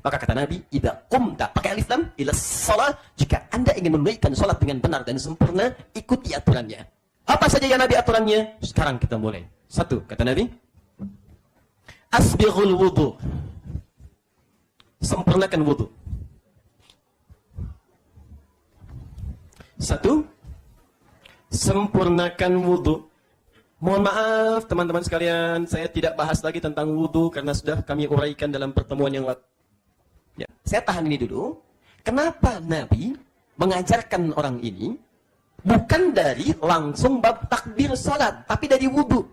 Maka kata Nabi, idza qumta, pakai alif lam, ila shalah, jika Anda ingin menunaikan salat dengan benar dan sempurna, ikuti aturannya. Apa saja yang Nabi aturannya? Sekarang kita mulai. 1, kata Nabi, asbighul wudu. Sempurnakan wudu. 1, sempurnakan wudu. Mohon maaf teman-teman sekalian, saya tidak bahas lagi tentang wudu karena sudah kami uraikan dalam pertemuan yang lalu. Ya, saya tahan ini dulu. Kenapa Nabi mengajarkan orang ini bukan dari langsung bab takbir salat, tapi dari wudu?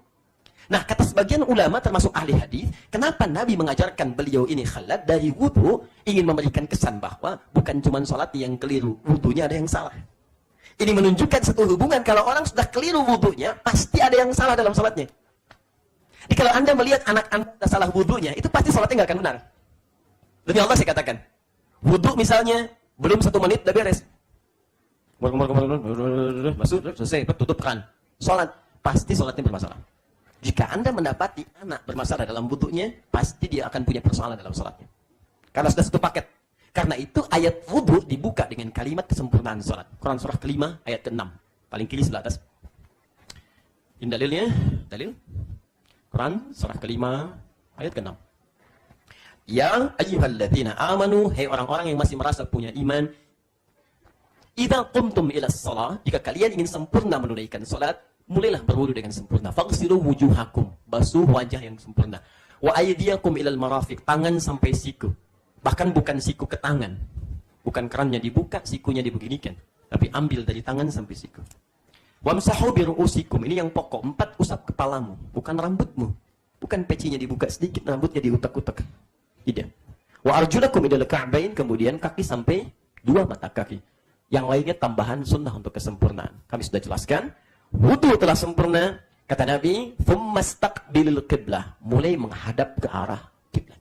Nah, kata sebagian ulama termasuk ahli hadis, kenapa Nabi mengajarkan beliau ini Khalad dari wudu, ingin memberikan kesan bahwa bukan cuma salat yang keliru, wudunya ada yang salah. Ini menunjukkan satu hubungan, kalau orang sudah keliru wudunya, pasti ada yang salah dalam salatnya. Jadi kalau Anda melihat anak Anda salah wudunya, itu pasti salatnya nggak akan benar. Demi Allah saya katakan, wudu misalnya belum 1 menit udah beres, masuk selesai, tutup kan, salat, pasti salatnya bermasalah. Jika Anda mendapati anak bermasalah dalam wudunya, pasti dia akan punya persoalan dalam salatnya. Karena sudah satu paket. Karena itu ayat wudu dibuka dengan kalimat kesempurnaan salat. Quran surah ke-5 ayat ke-6, paling kiri sebelah atas. Ini dalilnya, dalil Quran surah ke-5 ayat ke-6. Ya ayyuhalladzina amanu, hai orang-orang yang masih merasa punya iman, idza qumtum ila shalah, jika kalian ingin sempurna menunaikan salat, mulailah berwudu dengan sempurna. Faghsilu wujuhakum, basuh wajah yang sempurna. Wa aydiyakum ilal marafiq, tangan sampai siku. Bahkan bukan siku ke tangan. Bukan kerannya dibuka, sikunya dibeginikan, tapi ambil dari tangan sampai siku. Wamsahu bi ru'usikum, ini yang pokok, 4 usap kepalamu, bukan rambutmu. Bukan pecinya dibuka sedikit, rambutnya diutak-utak. Tidak. Wa arjulakum ilal ka'bain, kemudian kaki sampai 2 mata kaki. Yang lainnya tambahan sunnah untuk kesempurnaan. Kami sudah jelaskan, wudu telah sempurna, kata Nabi, "Tsumastaqbilul qiblah", mulai menghadap ke arah kiblat.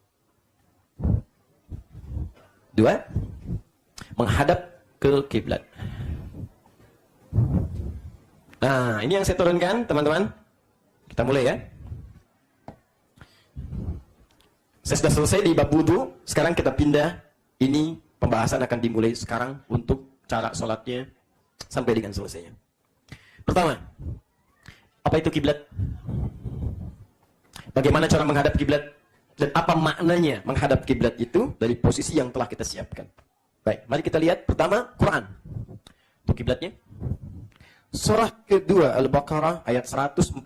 2, menghadap ke kiblat. Nah, ini yang saya turunkan, teman-teman. Kita mulai ya. Saya sudah selesai di bab wudu, sekarang kita pindah. Ini pembahasan akan dimulai sekarang untuk cara sholatnya sampai dengan selesainya. Pertama, apa itu kiblat? Bagaimana cara menghadap kiblat? Dan apa maknanya menghadap kiblat itu dari posisi yang telah kita siapkan? Baik, mari kita lihat pertama Quran. Untuk kiblatnya, surah kedua Al-Baqarah ayat 144.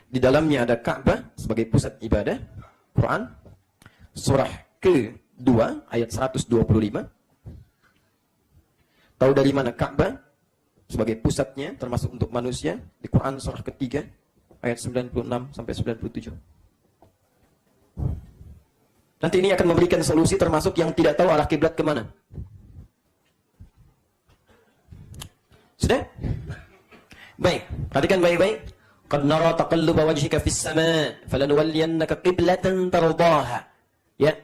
Di dalamnya ada Ka'bah sebagai pusat ibadah. Quran surah kedua ayat 125. Tahu dari mana Ka'bah sebagai pusatnya termasuk untuk manusia? Di Quran surah ketiga ayat 96 sampai 97. Nanti ini akan memberikan solusi termasuk yang tidak tahu arah kiblat kemana. Sudah? Baik, perhatikan baik-baik. Qad nara taqalluba wajhika fis sama' falanuwalliyannaka qiblatan tardaha. Ya.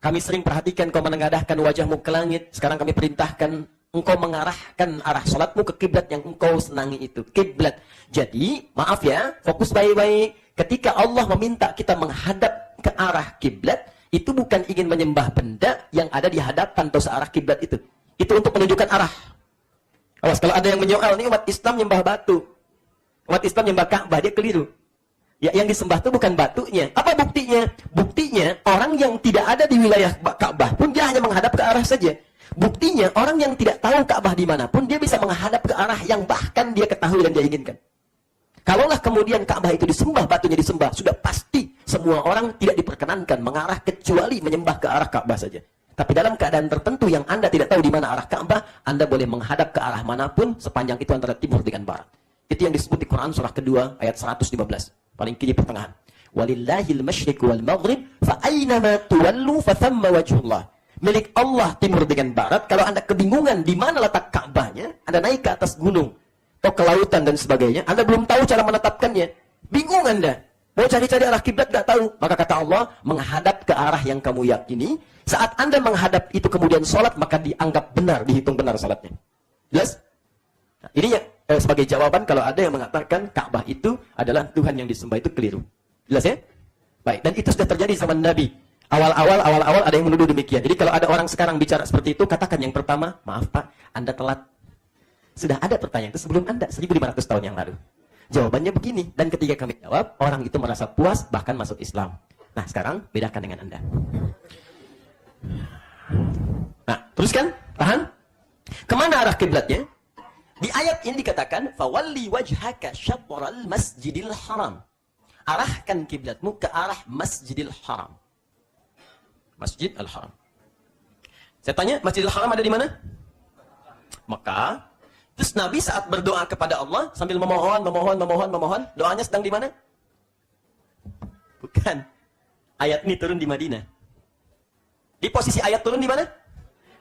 Kami sering perhatikan kau menengadahkan wajahmu ke langit. Sekarang kami perintahkan engkau mengarahkan arah salatmu ke kiblat yang engkau senangi itu, kiblat. Jadi, maaf ya, fokus baik-baik. Ketika Allah meminta kita menghadap ke arah kiblat, itu bukan ingin menyembah benda yang ada di hadapan atau searah kiblat itu. Itu untuk menunjukkan arah. Awas, kalau ada yang menyoal, ini umat Islam nyembah batu. Umat Islam nyembah Ka'bah, dia keliru. Ya, yang disembah itu bukan batunya. Apa buktinya? Buktinya, orang yang tidak ada di wilayah Ka'bah pun dia hanya menghadap ke arah saja. Buktinya, orang yang tidak tahu Ka'bah dimanapun, dia bisa menghadap ke arah yang bahkan dia ketahui dan dia inginkan. Kalaulah kemudian Ka'bah itu disembah, batunya disembah, sudah pasti semua orang tidak diperkenankan mengarah kecuali menyembah ke arah Ka'bah saja. Tapi dalam keadaan tertentu yang Anda tidak tahu di mana arah Ka'bah, Anda boleh menghadap ke arah manapun sepanjang itu antara timur dengan barat. Itu yang disebut di Quran surah kedua ayat 115, paling kiri pertengahan. Walillahil masyriq wal maghrib fa aynama tuwallu fa thamma wajhullah. Milik Allah timur dengan barat. Kalau Anda kebingungan di mana letak Ka'bahnya, Anda naik ke atas gunung atau ke lautan dan sebagainya, Anda belum tahu cara menetapkannya. Bingung Anda. Mau cari-cari arah kiblat nggak tahu. Maka kata Allah, menghadap ke arah yang kamu yakini. Saat Anda menghadap itu kemudian sholat, maka dianggap benar, dihitung benar sholatnya. Jelas? Nah, ini ya, sebagai jawaban kalau ada yang mengatakan Ka'bah itu adalah Tuhan yang disembah, itu keliru. Jelas ya? Baik, dan itu sudah terjadi zaman Nabi. Awal-awal ada yang menuduh demikian. Jadi kalau ada orang sekarang bicara seperti itu, katakan yang pertama, maaf Pak, Anda telat. Sudah ada pertanyaan itu sebelum Anda, 1500 tahun yang lalu. Jawabannya begini, dan ketika kami jawab, orang itu merasa puas, bahkan masuk Islam. Nah, sekarang bedakan dengan Anda. Nah, teruskan, tahan. Kemana arah kiblatnya? Di ayat ini dikatakan, "Fawalli wajhaka syatral masjidil haram." Arahkan kiblatmu ke arah Masjidil Haram. Masjid Al-Haram. Saya tanya, Masjidil Haram ada di mana? Mekah. Terus Nabi saat berdoa kepada Allah sambil memohon, doanya sedang di mana? Bukan. Ayat ini turun di Madinah. Di posisi ayat turun di mana?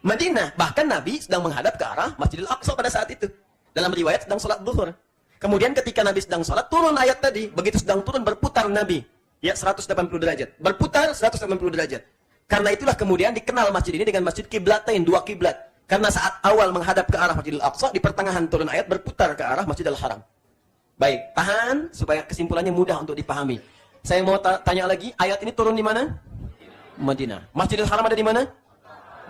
Madinah. Bahkan Nabi sedang menghadap ke arah Masjidil Aqsa pada saat itu. Dalam riwayat sedang sholat zuhur. Kemudian ketika Nabi sedang sholat, turun ayat tadi. Begitu sedang turun, berputar Nabi. Ya, 180 derajat. Berputar 180 derajat. Karena itulah kemudian dikenal masjid ini dengan masjid kiblatain, 2 kiblat. Karena saat awal menghadap ke arah Masjidil Aqsa, di pertengahan turun ayat berputar ke arah Masjidil Haram. Baik, tahan supaya kesimpulannya mudah untuk dipahami. Saya mau tanya lagi, ayat ini turun di mana? Madinah. Masjidil Haram ada di mana?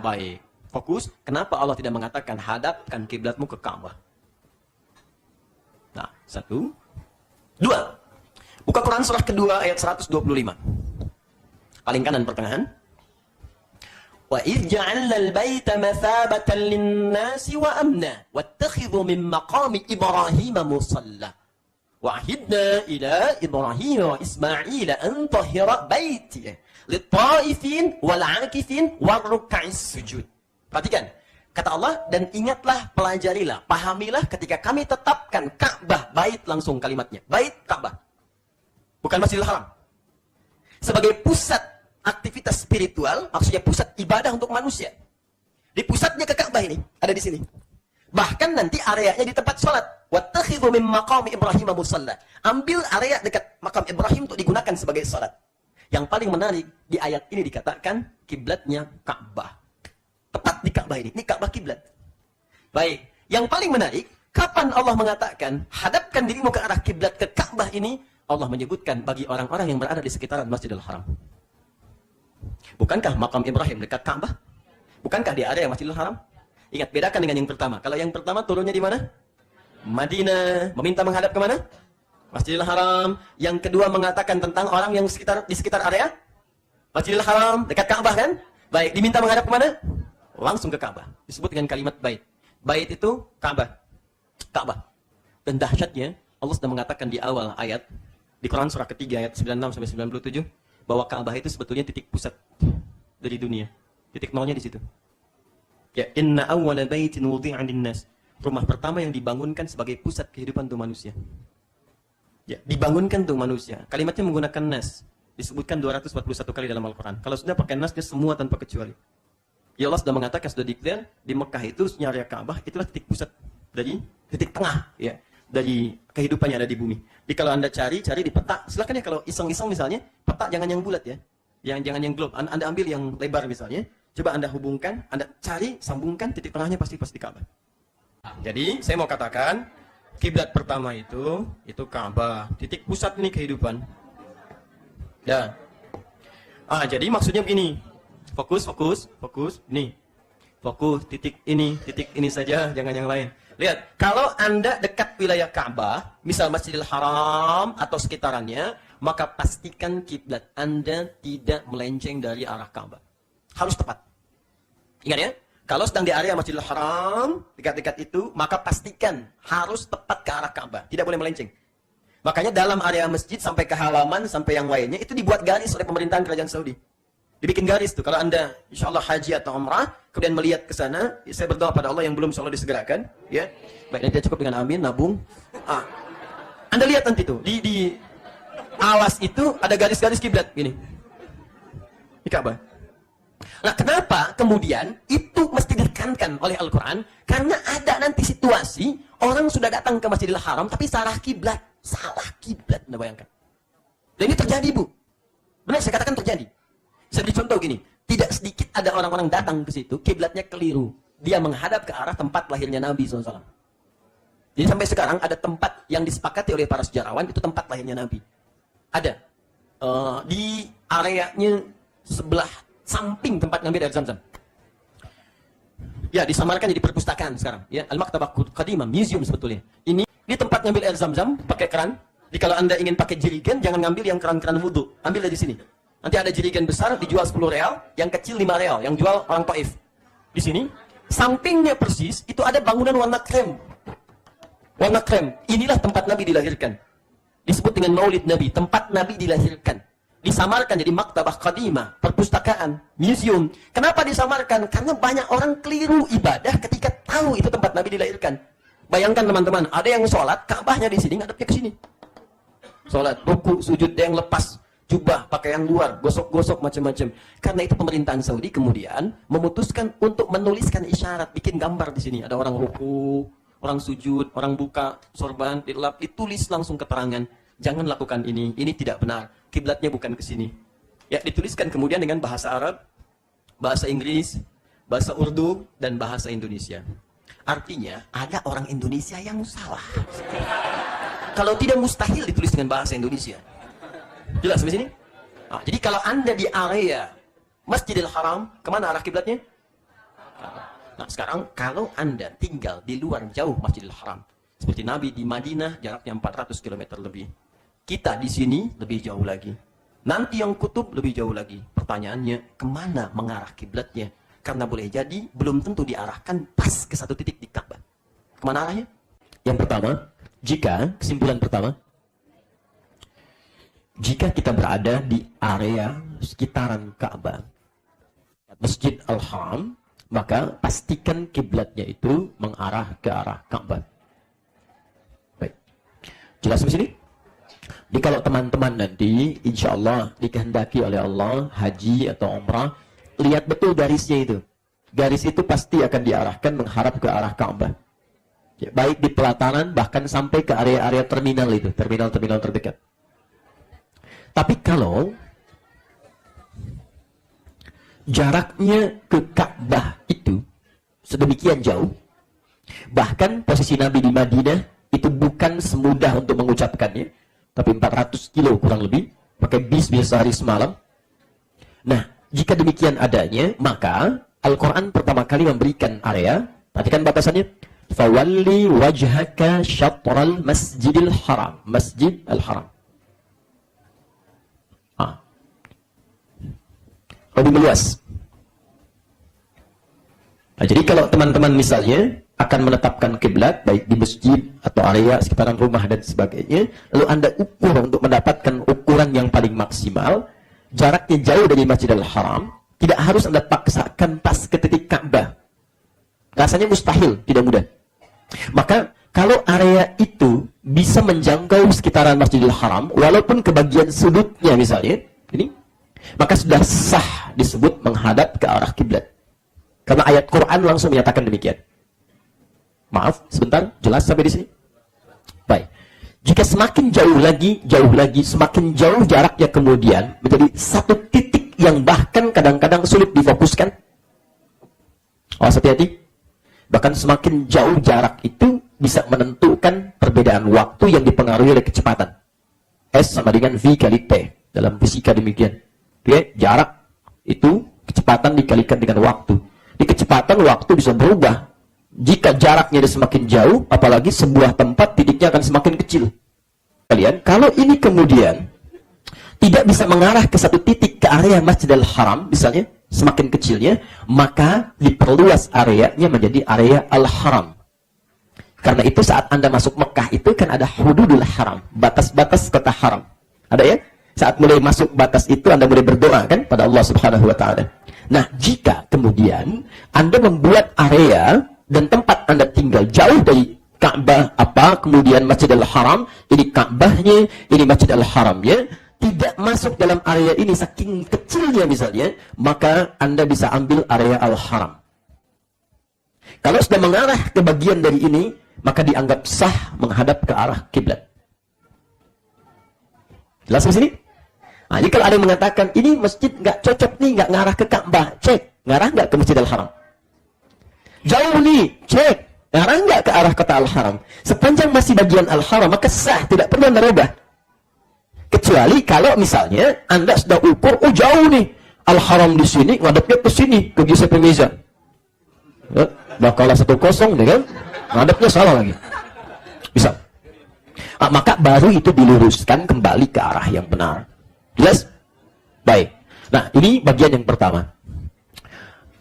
Baik, fokus. Kenapa Allah tidak mengatakan hadapkan kiblatmu ke Ka'bah? Nah, 1, 2. Buka Quran surah kedua ayat 125. Paling kanan pertengahan. Wa idh ja'alna al-baita mathabatan lin-nasi wa amna wattakhidhu min maqami Ibrahim musalla. Wa ahidna ila Ibrahim wa Ismail an tahhira baiti lit-ta'ifin wal-'akifin war-ruk'is sujud. Perhatikan. Kata Allah, dan ingatlah, pelajarilah, pahamilah ketika kami tetapkan Ka'bah, bait langsung kalimatnya. Bait Ka'bah. Bukan Masjidil Haram. Sebagai pusat aktivitas spiritual, maksudnya pusat ibadah untuk manusia. Di pusatnya ke Ka'bah ini, ada di sini. Bahkan nanti areanya di tempat sholat. Wattakhidhu min maqami Ibrahim musalla. Ambil area dekat makam Ibrahim untuk digunakan sebagai sholat. Yang paling menarik, di ayat ini dikatakan, kiblatnya Ka'bah. Tepat di Ka'bah ini Ka'bah kiblat. Baik, yang paling menarik, kapan Allah mengatakan hadapkan dirimu ke arah kiblat ke Ka'bah ini? Allah menyebutkan bagi orang-orang yang berada di sekitaran Masjidil Haram. Bukankah makam Ibrahim dekat Ka'bah? Bukankah di area Masjidil Haram? Ingat, bedakan dengan yang pertama. Kalau yang pertama turunnya di mana? Madinah. Meminta menghadap ke mana? Masjidil Haram. Yang kedua mengatakan tentang orang yang di sekitar area Masjidil Haram dekat Ka'bah kan? Baik, diminta menghadap ke mana? Langsung ke Ka'bah. Disebut dengan kalimat bait. Bait itu Ka'bah. Ka'bah. Dan dahsyatnya, Allah sudah mengatakan di awal ayat, di Quran surah ketiga ayat 96-97, bahwa Ka'bah itu sebetulnya titik pusat dari dunia. Titik nolnya di situ. Ya, inna awwala baitin wudi'a lin-nas. Rumah pertama yang dibangunkan sebagai pusat kehidupan untuk manusia. Ya, dibangunkan untuk manusia. Kalimatnya menggunakan nas. Disebutkan 241 kali dalam Al-Quran. Kalau sudah pakai nas, dia semua tanpa kecuali. Ya Allah sudah mengatakan, sudah declare, di Mekah itu area Ka'bah itulah titik pusat dari titik tengah ya dari kehidupan yang ada di bumi. Jadi kalau Anda cari di peta, silakan ya, kalau iseng-iseng misalnya, peta jangan yang bulat ya. Jangan yang globe. Anda ambil yang lebar misalnya, coba Anda hubungkan, Anda cari, sambungkan, titik tengahnya pasti Ka'bah. Jadi saya mau katakan, kiblat pertama itu Ka'bah, titik pusat ini kehidupan. Ya. Jadi maksudnya begini. Fokus. Nih. Fokus, titik ini saja, jangan yang lain. Lihat, kalau Anda dekat wilayah Ka'bah, misal Masjidil Haram atau sekitarannya, maka pastikan kiblat Anda tidak melenceng dari arah Ka'bah. Harus tepat. Ingat ya, kalau sedang di area Masjidil Haram, dekat-dekat itu, maka pastikan harus tepat ke arah Ka'bah. Tidak boleh melenceng. Makanya dalam area masjid sampai ke halaman, sampai yang lainnya, itu dibuat garis oleh pemerintahan kerajaan Saudi. Dibikin garis tuh. Kalau Anda insya Allah haji atau umrah, kemudian melihat ke sana, saya berdoa pada Allah yang belum insya Allah disegerakan. Ya. Baik, nanti cukup dengan amin, nabung. Anda lihat nanti tuh, di alas itu ada garis-garis kiblat gini. Di Ka'bah. Nah, kenapa kemudian itu mesti ditekankan oleh Al-Quran? Karena ada nanti situasi, orang sudah datang ke Masjidil Haram, tapi salah kiblat. Anda bayangkan. Dan ini terjadi, Bu. Benar, saya katakan terjadi. Saya beri contoh gini, tidak sedikit ada orang-orang datang ke situ, kiblatnya keliru. Dia menghadap ke arah tempat lahirnya Nabi SAW. Jadi sampai sekarang ada tempat yang disepakati oleh para sejarawan, itu tempat lahirnya Nabi. Ada. Di areanya sebelah samping tempat ngambil air Zam-Zam. Ya, disamarkan jadi perpustakaan sekarang. Ya, Al-Maktabah Qadimah, museum sebetulnya. Ini di tempat ngambil air Zam-Zam pakai keran. Jadi kalau Anda ingin pakai jerigen, jangan ngambil yang keran-keran wudhu. Ambil dari sini. Nanti ada jerigen besar dijual 10 real, yang kecil 5 real, yang jual orang Taif. Di sini, sampingnya persis itu ada bangunan warna krem. Warna krem. Inilah tempat Nabi dilahirkan. Disebut dengan Maulid Nabi, tempat Nabi dilahirkan. Disamarkan jadi maktabah qadimah, perpustakaan, museum. Kenapa disamarkan? Karena banyak orang keliru ibadah ketika tahu itu tempat Nabi dilahirkan. Bayangkan teman-teman, ada yang sholat, Ka'bahnya di sini, ngadepnya ke sini. Sholat, ruku, sujud, dia yang lepas jubah, pakaian luar, gosok-gosok macam-macam. Karena itu pemerintahan Saudi kemudian memutuskan untuk menuliskan isyarat, bikin gambar di sini. Ada orang ruku, orang sujud, orang buka sorban, dilap, ditulis langsung keterangan. Jangan lakukan ini tidak benar. Kiblatnya bukan ke sini. Ya, dituliskan kemudian dengan bahasa Arab, bahasa Inggris, bahasa Urdu, dan bahasa Indonesia. Artinya, ada orang Indonesia yang salah. Kalau tidak mustahil ditulis dengan bahasa Indonesia. Jelas sampai sini? Nah, jadi kalau Anda di area Masjidil Haram, kemana arah kiblatnya? Nah, sekarang kalau Anda tinggal di luar jauh Masjidil Haram, seperti Nabi di Madinah, jaraknya 400 km lebih. Kita di sini lebih jauh lagi. Nanti yang kutub lebih jauh lagi. Pertanyaannya, kemana mengarah kiblatnya? Karena boleh jadi belum tentu diarahkan pas ke satu titik di Ka'bah. Kemana arahnya? Yang pertama, kesimpulan pertama, jika kita berada di area sekitaran Ka'bah, Masjid Al-Haram, maka pastikan kiblatnya itu mengarah ke arah Ka'bah. Baik. Jelas di sini? Jadi kalau teman-teman nanti insya Allah dikehendaki oleh Allah haji atau umrah, lihat betul garisnya itu. Garis itu pasti akan diarahkan menghadap ke arah Ka'bah. Ya, baik di pelataran bahkan sampai ke area-area terminal itu, terminal-terminal terdekat. Tapi kalau jaraknya ke Ka'bah itu sedemikian jauh, bahkan posisi Nabi di Madinah itu bukan semudah untuk mengucapkannya, tapi 400 kilo kurang lebih, pakai bis biasa hari semalam. Nah, jika demikian adanya, maka Al-Quran pertama kali memberikan area, perhatikan batasannya, fawalli wajhaka syatral masjidil haram, Masjid Al-Haram. Lebih meluas. Nah, jadi kalau teman-teman misalnya akan menetapkan kiblat baik di masjid atau area sekitaran rumah dan sebagainya, lalu Anda ukur untuk mendapatkan ukuran yang paling maksimal, jaraknya jauh dari Masjidil Haram, tidak harus Anda paksakan pas ke titik Ka'bah. Rasanya mustahil, tidak mudah. Maka kalau area itu bisa menjangkau sekitaran Masjidil Haram, walaupun ke bagian sudutnya misalnya, ini, maka sudah sah disebut menghadap ke arah kiblat. Karena ayat Quran langsung menyatakan demikian. Maaf, sebentar, jelas sampai di sini? Baik. Jika semakin jauh lagi, semakin jauh jaraknya kemudian menjadi satu titik yang bahkan kadang-kadang sulit difokuskan. Awas hati-hati. Bahkan semakin jauh jarak itu bisa menentukan perbedaan waktu yang dipengaruhi oleh kecepatan. S sama dengan V kali T. Dalam fisika demikian. Oke, jarak itu kecepatan dikalikan dengan waktu. Di kecepatan waktu bisa berubah. Jika jaraknya semakin jauh, apalagi sebuah tempat titiknya akan semakin kecil. Kalian, kalau ini kemudian tidak bisa mengarah ke satu titik ke area Masjidil Haram, misalnya semakin kecilnya, maka diperluas areanya menjadi area Al-Haram. Karena itu saat Anda masuk Mekah itu kan ada hududul haram, batas-batas kota haram. Ada ya? Saat mulai masuk batas itu Anda mulai berdoa kan pada Allah Subhanahu wa taala. Nah, jika kemudian Anda membuat area dan tempat Anda tinggal jauh dari Ka'bah, kemudian Masjidil Haram, ini Ka'bahnya, ini Masjidil Haramnya, tidak masuk dalam area ini saking kecilnya misalnya, maka Anda bisa ambil area Al-Haram. Kalau sudah mengarah ke bagian dari ini, maka dianggap sah menghadap ke arah kiblat. Jelas di sini? Nah, jadi kalau ada yang mengatakan ini masjid nggak cocok nih, nggak ngarah ke Ka'bah, cek ngarah nggak ke Masjidil Haram. Jauh nih, cek ngarah nggak ke arah kota Al-Haram. Sepanjang masih bagian Al-Haram, maka sah, tidak perlu Anda rubah. Kecuali kalau misalnya Anda sudah ukur, oh jauh nih, Al-Haram di sini, ngadepnya ke sini, ke Giuseppe Meazza. Ya, udah kalah 1-0 deh kan? Ngadepnya salah lagi. Bisa. Maka baru itu diluruskan kembali ke arah yang benar. Jelas? Baik. Nah, ini bagian yang pertama.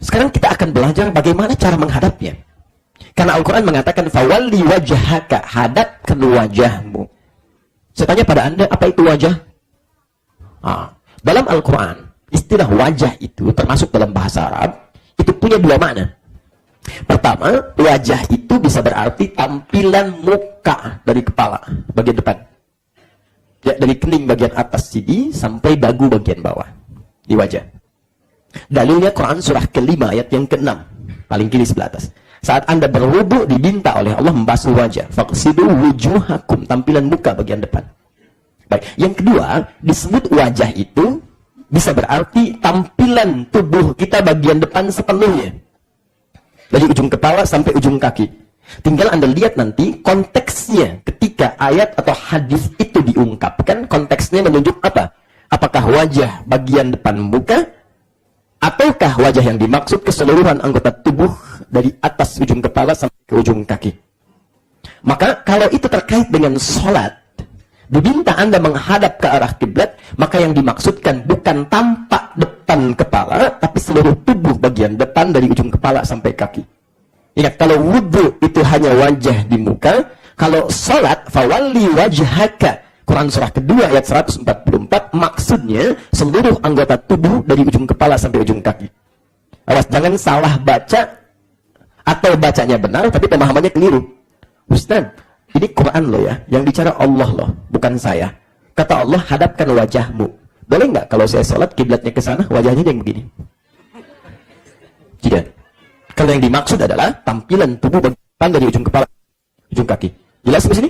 Sekarang kita akan belajar bagaimana cara menghadapnya. Karena Al-Quran mengatakan, fawalli wajhaka, hadapkan wajahmu. Saya tanya pada Anda, apa itu wajah? Dalam Al-Quran, istilah wajah itu termasuk dalam bahasa Arab, itu punya dua makna. Pertama, wajah itu bisa berarti tampilan muka dari kepala bagian depan. Ya, dari kening bagian atas sini sampai dagu bagian bawah. Di wajah. Dalilnya Quran surah ke-5 ayat yang ke-6, paling kiri sebelah atas. Saat Anda berwudu diminta oleh Allah membasuh wajah. Faqsidu wujuhakum, tampilan muka bagian depan. Baik, yang kedua, disebut wajah itu bisa berarti tampilan tubuh kita bagian depan sepenuhnya. Dari ujung kepala sampai ujung kaki. Tinggal Anda lihat nanti konteksnya ketika ayat atau hadis itu diungkapkan, konteksnya menunjuk apa? Apakah wajah bagian depan muka, ataukah wajah yang dimaksud keseluruhan anggota tubuh dari atas ujung kepala sampai ke ujung kaki. Maka kalau itu terkait dengan sholat, diminta Anda menghadap ke arah kiblat, maka yang dimaksudkan bukan tampak depan kepala, tapi seluruh tubuh bagian depan dari ujung kepala sampai kaki. Ingat, kalau wudhu itu hanya wajah di muka, kalau sholat, fawalli wajhaka, Quran surah kedua ayat 144, maksudnya seluruh anggota tubuh dari ujung kepala sampai ujung kaki. Awas, jangan salah baca, atau bacanya benar, tapi pemahamannya keliru. Ustaz, ini Quran loh ya, yang bicara Allah loh, bukan saya. Kata Allah, hadapkan wajahmu. Boleh nggak kalau saya sholat, kiblatnya ke sana, wajahnya yang begini? Tidak. Kalau yang dimaksud adalah tampilan tubuh bagian depan dari ujung kepala, ujung kaki. Jelas di sini?